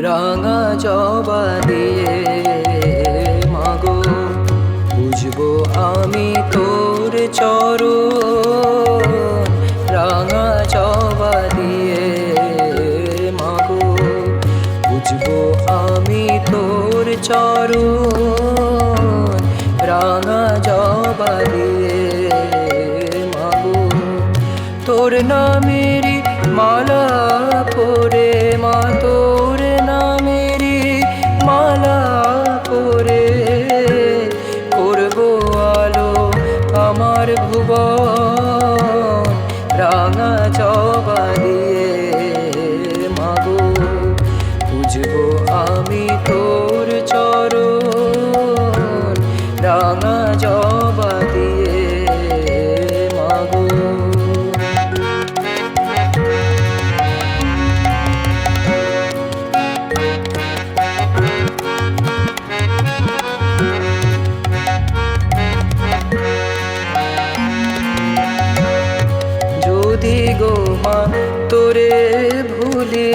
রাঙা জবা দিয়ে মাগো বুঝবো আমি তোর চরণ। রাঙা জবা দিয়ে মাগো বুঝবো আমি তোর চরণ। রাঙা জবা দিয়ে মাগো তোর নামেরই মালা পরে মা, তোর নামেরই মালা পরে করবো আলো আমার ভুবন। রাঙা জবা দিয়ে মাগো বুঝবো আমি তোর চরণ। রাঙা জবা দিয়ে মাগো। যদি গো মা তোরে ভুলি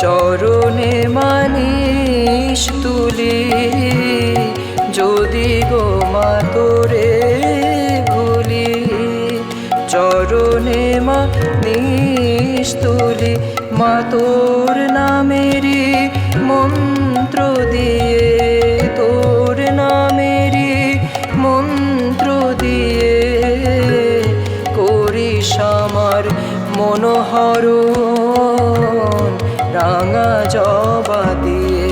চরণে মানিস তুলি। যদি গো মা তোরে ভুলি চরণে মানিস তুলি। মা তোর নামেরই মন্ত্র দিয়ে, তোর নামেরই মন্ত্র দিয়ে করিস আমার মনোহরণ। রাঙা জবা দিয়ে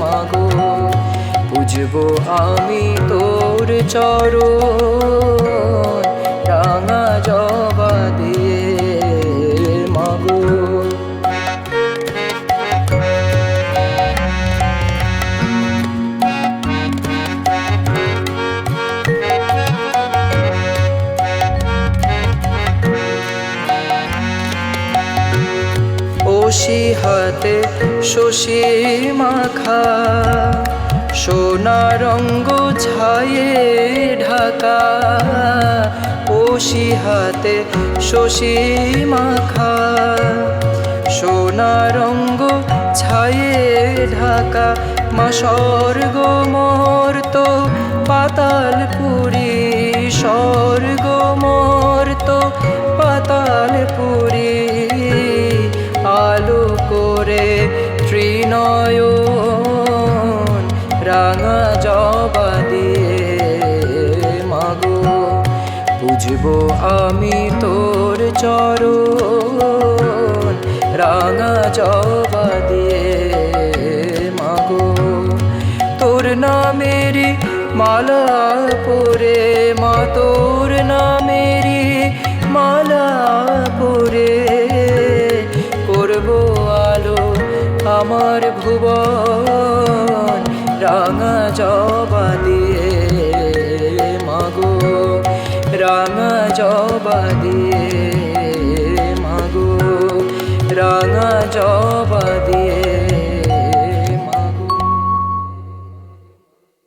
মাগো বুঝবো আমি তোর চরণ। রাঙা জবা দিয়ে মাগো। শশী হাতে শশী মাখা সোনা রঙ্গ ছায়ে ঢাকা। ওশী হাতে শশী মাখা সোনা রঙ্গ ছায়ে ঢাকা। মা স্বর্গ মর্ত পাতাল পুরী, স্বর্গ মর্ত পাতাল পুরী আলো করে ত্রিনয়ন। রাঙা জবা দিয়ে মাগো বুঝবো আমি তোর চরণ। রাঙা জবা দিয়ে মাগো তোর নামেরই মালা পরে মা, তোর নামেরই মালা পরে করবো আলো আমার ভুবন। রাঙা জবা দিয়ে মাগো, রাঙা জবা দিয়ে